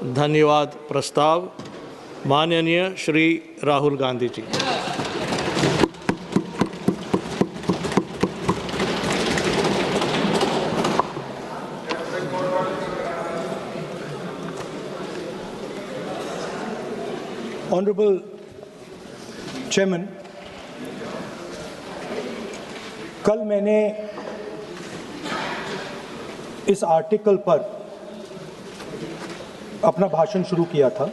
धन्यवाद प्रस्ताव माननीय श्री राहुल गांधी जी। Honorable Chairman, कल मैंने इस आर्टिकल पर अपना भाषण शुरू किया था।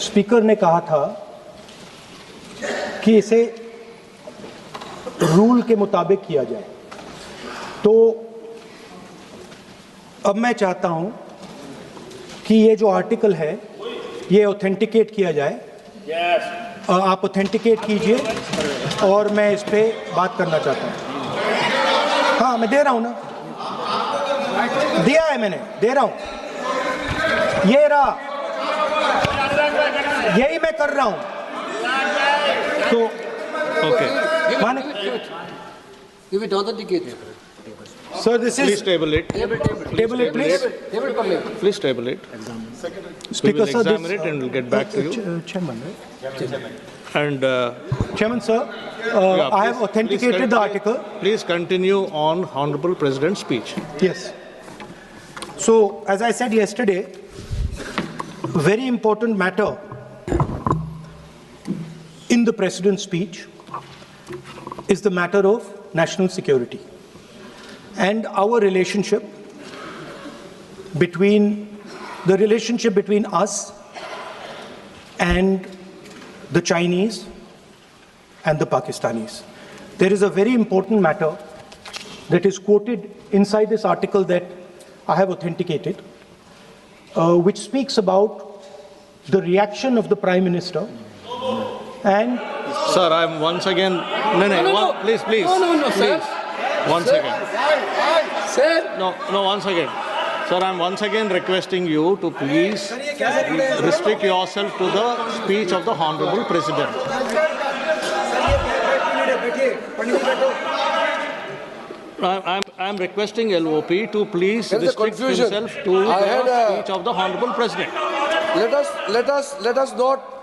स्पीकर ने कहा था कि इसे रूल के मुताबिक किया जाए, तो अब मैं चाहता हूं कि ये जो आर्टिकल है ये ऑथेंटिकेट किया जाए। आप ऑथेंटिकेट कीजिए और मैं इस पे बात करना चाहता हूँ। हाँ, मैं दे रहा हूँ ना, दिया है मैंने, दे रहा हूँ, ये रहा, यही मैं कर रहा हूँ। तो ओके, माने Give it authenticate. Sir, this please is table it. Table it please. Table पर ले. Please table it. We Speaker will sir, examine it and we'll get back to you. Chairman, right? And Chairman sir, yeah, I have please authenticated the article. Please continue on Honorable President's speech. Yes. So, as I said yesterday, very important matter in the President's speech is the matter of national security and our relationship between us and the Chinese and the Pakistanis. There is a very important matter that is quoted inside this article that I have authenticated, which speaks about the reaction of the Prime Minister and Sir, I am once again. No. Please. No, sir. Please. One second. Sir. No, once again. Sir, I am once again requesting you to please restrict yourself to the speech of the Honorable President. I am requesting LOP to please There is a restrict confusion. himself to the speech of the Honorable President.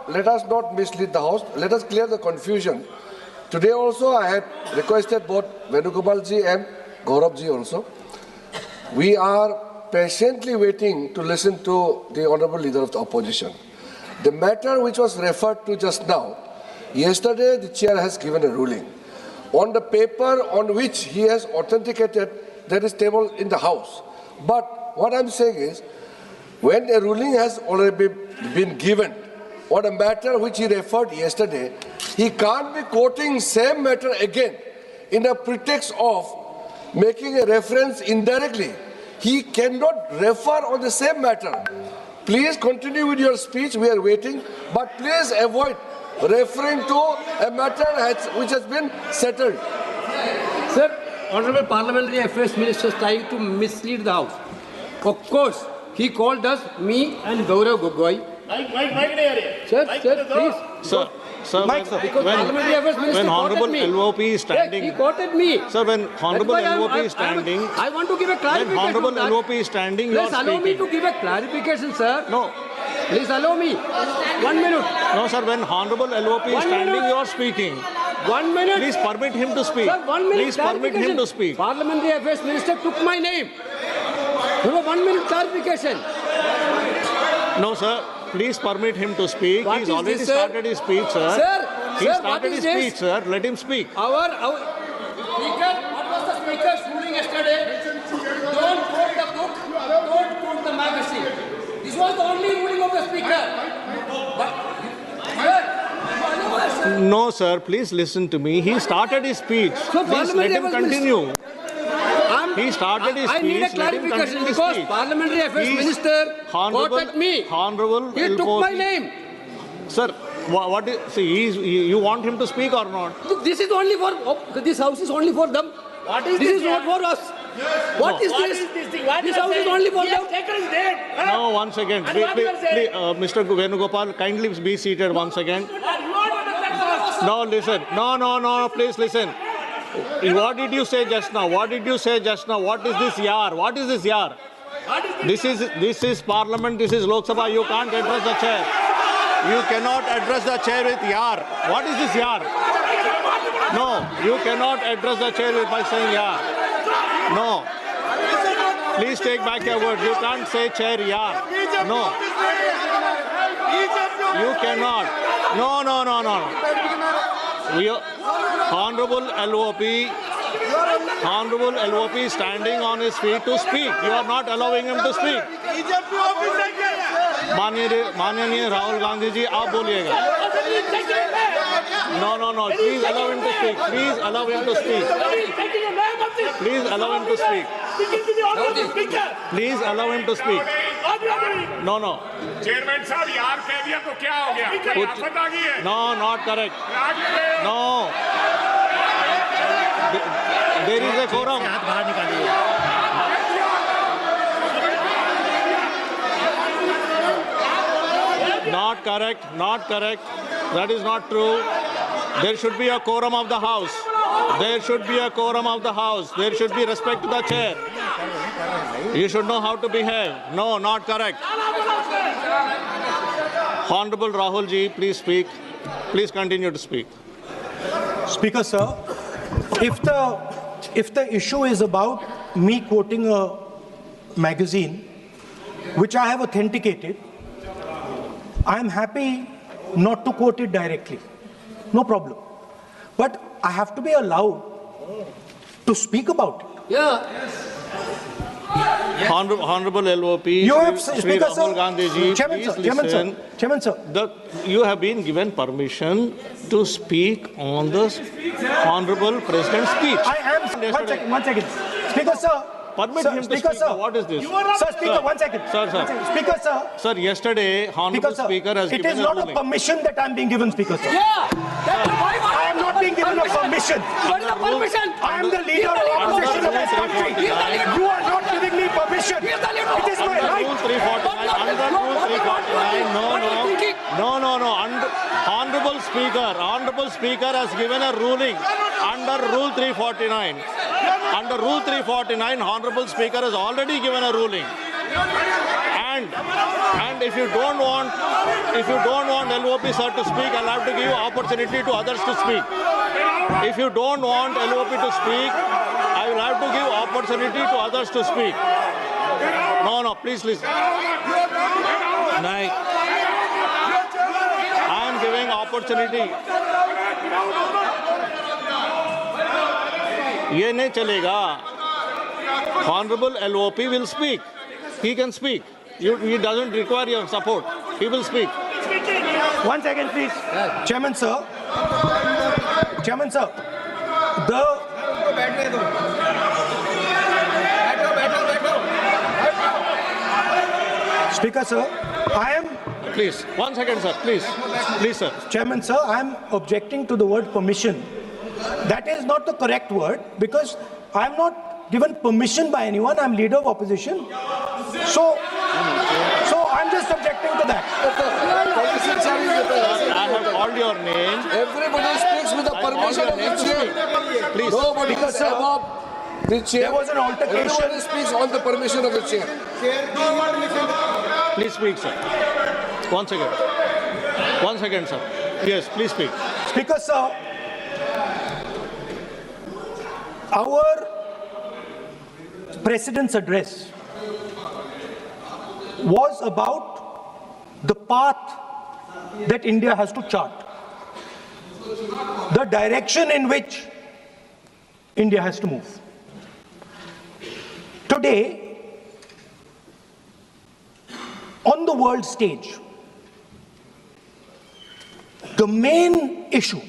Let us not mislead the House. Let us clear the confusion. Today also I had requested both Venugopal ji and Gaurav ji also. We are patiently waiting to listen to the Honorable Leader of the Opposition. The matter which was referred to just now, yesterday the Chair has given a ruling. On the paper on which he has authenticated, that is tabled in the House. But what I'm saying is, when a ruling has already been given on a matter which he referred yesterday, he can't be quoting same matter again in a pretext of making a reference indirectly. He cannot refer on the same matter. Please continue with your speech, we are waiting, but please avoid referring to a matter which has been settled. Sir, Honorable Parliamentary Affairs Minister is trying to mislead the House. Of course, he called us, me and Gaurav Gogoi. Sir, please. Sir, Because Parliamentary Affairs Minister when quoted Honorable me. LOP is standing, He quoted me. sir, when Honorable That's why LOP is standing, I want to give a when clarification. Honorable on that. LOP is standing, you are Please allow me speaking. to give a clarification, sir. No, Please allow me. 1 minute. no, sir, when Honorable LOP is 1 standing, minute. you are speaking. 1 minute. Please permit him to speak. Sir, 1 minute. Please permit him to clarification. speak. Parliamentary Affairs Minister took my name. There was 1 minute clarification. No, sir. Please permit him to speak. What He's is already this, sir? started his speech, sir. He Sir, what started is his this? speech, sir. Let him speak. Our Speaker, what was the Speaker's ruling yesterday? Don't quote the book, don't quote the magazine. This was the only ruling of the Speaker. But, sir, No, sir. Please listen to me. He started his speech. So Please let Parliamentary him Affairs continue. I'm- He started his I need a speech. Let him clarification continue his because speech. Parliamentary Affairs He's Minister Honorable- quoted me. Honorable He took LOP. my name. Sir, what is, see, you want him to speak or not? This is only for, this house is only for them. What is This this is not for us. What is What this? is this thing? What This you are house is saying? only for He them. has taken his date. Huh? No, once again. And what you are saying? Mr. Venugopal, kindly be seated once again. You are not No, listen. No, please listen. What did you say just now? What is this yar? What is this yar? This is Parliament. This is Lok Sabha. You can't address the chair. You cannot address the chair with yar. What is this yar? No, you cannot address the chair by saying yar. No. Please take back your words. You can't say chair yar. No. You cannot. No. Honorable LOP is standing on his feet to speak. You are not allowing him to speak. माननीय राहुल गांधी जी आप बोलिएगा. No. Please allow him to speak. Please allow him to speak. Please allow him to speak. Please allow him to speak. No. Chairman साहब यार कह दिया तो क्या हो गया? क्या आफत आ गई है? No, not correct. No. There is a quorum. Not correct. That is not true. There should be a quorum of the House. There should be respect to the chair. You should know how to behave. No, not correct. Honorable Rahul ji, please speak. Please continue to speak. Speaker, sir, if the issue is about me quoting a magazine, which I have authenticated, I am happy not to quote it directly. No problem. But I have to be allowed to speak about it. Yeah. Honorable LOP, You have, Shri Speaker, Rahul sir. Gandhi ji, Chairman, please sir. listen. Chairman, sir. You have been given permission to speak on the Honorable President's speech. I am. One second. Speaker, sir. Permit Sir, him to Speaker, speak. sir. What is this? Sir, Speaker, Sir. 1 second. Sir. One second. Speaker, sir. Sir, yesterday, Honorable Speaker has it given is a not a ruling. permission that I'm being given, Speaker, sir. Yeah. That's why I am not being given a permission. What is the permission? I am the leader of opposition of this country. You are not giving me permission. It is my right. Rule 349. Under Rule 349. No. Honorable Speaker has given a ruling under Rule 349. Under Rule 349, Honorable Speaker has already given a ruling. And if you don't want LOP sir to speak, I'll have to give you opportunity to others to speak. If you don't want LOP to speak, I will have to give opportunity to others to speak. No, please listen. I am giving opportunity. ये नहीं चलेगा. Honorable LOP will speak. He can speak. He doesn't require your support. He will speak. 1 second, please. Chairman, sir. Speaker, sir, I am... Please, 1 second, sir. Please, sir. Chairman, sir, I am objecting to the word permission. That is not the correct word because I am not given permission by anyone. I am leader of opposition. So I am just objecting to that. I have called your name. Everybody speaks with the permission of the chair. Please. Nobody Because, is sir, above the chair. there was an altercation. Everybody speaks on the permission of the chair. Please speak, sir. 1 second. 1 second, sir. Yes, please speak. Speaker, sir, our President's address was about the path that India has to chart, the direction in which India has to move. Today, on the world stage, the main issue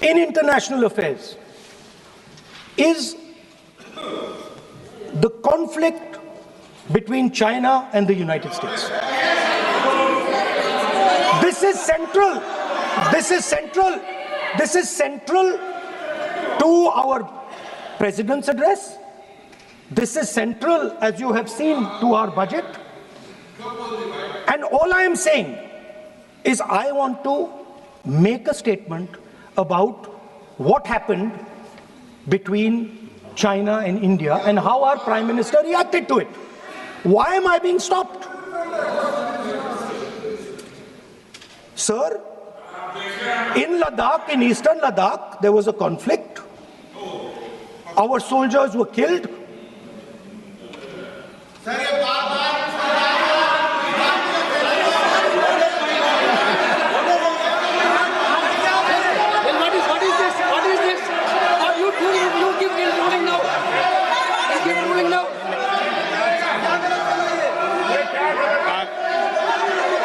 in international affairs is the conflict between China and the United States. This is central. This is central to our President's address. This is central, as you have seen, to our budget. And all I am saying is I want to make a statement about what happened between China and India and how our Prime Minister reacted to it. Why am I being stopped? Sir, in Ladakh, in eastern Ladakh, there was a conflict. Our soldiers were killed. Then what is this? What is this? You give a ruling now. You give a ruling now.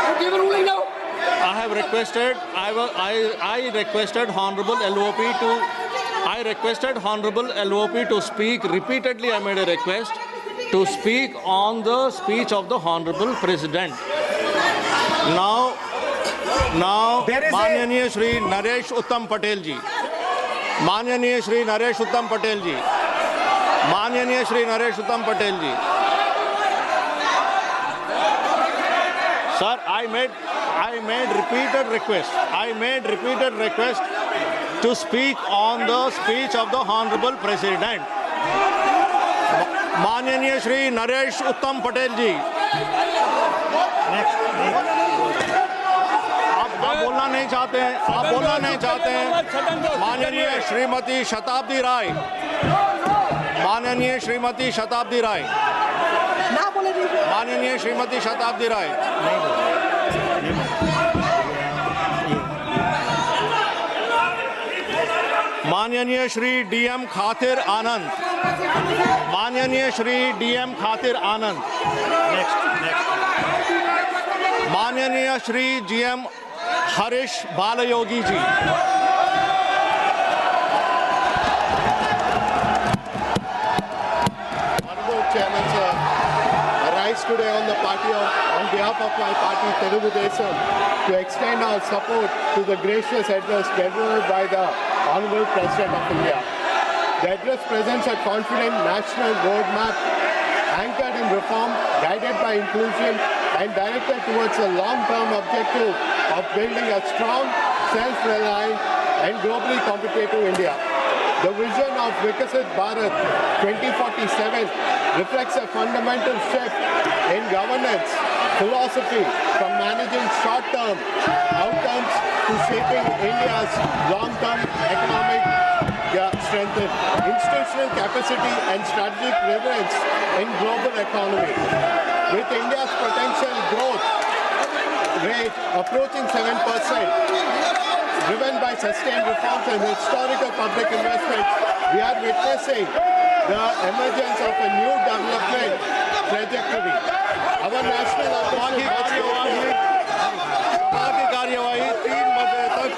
You give a ruling now. I have requested, I requested Honorable LOP to speak. Repeatedly I made a request to speak on the speech of the Honorable President. Now, There is a- Manyaniya Shri Naresh Uttam Patel ji. Manyaniya Shri Naresh Uttam Patel ji. Manyaniya Shri Naresh Uttam Patel ji. Sir, I made repeated request. I made repeated request to speak on the speech of the Honorable President. Manyaniya Shri Naresh Uttam Patel ji. आप बोलना नहीं चाहते हैं, आप बोलना नहीं चाहते हैं। माननीय श्रीमती शताब्दी राय, माननीय श्रीमती शताब्दी राय, माननीय श्रीमती शताब्दी राय, माननीय श्री DM खातिर आनंद, माननीय श्री DM खातिर आनंद, माननीय Shri GM Harish Balayogi ji. Honorable Chairman, sir, I rise today on behalf of my party, Telugu Desam, to extend our support to the gracious address delivered by the Honorable President of India. The address presents a confident national roadmap anchored in reform, guided by inclusion, and directed towards a long-term objective of building a strong, self-reliant, and globally competitive India. The vision of Vikasit Bharat 2047 reflects a fundamental shift in governance philosophy from managing short-term outcomes to shaping India's long-term economic strength, institutional capacity, and strategic relevance in global economy. With India's potential growth rate approaching 7%, driven by sustained reforms and historical public investments, we are witnessing the emergence of a new development trajectory. Our national कार्यवाही 3 बजे तक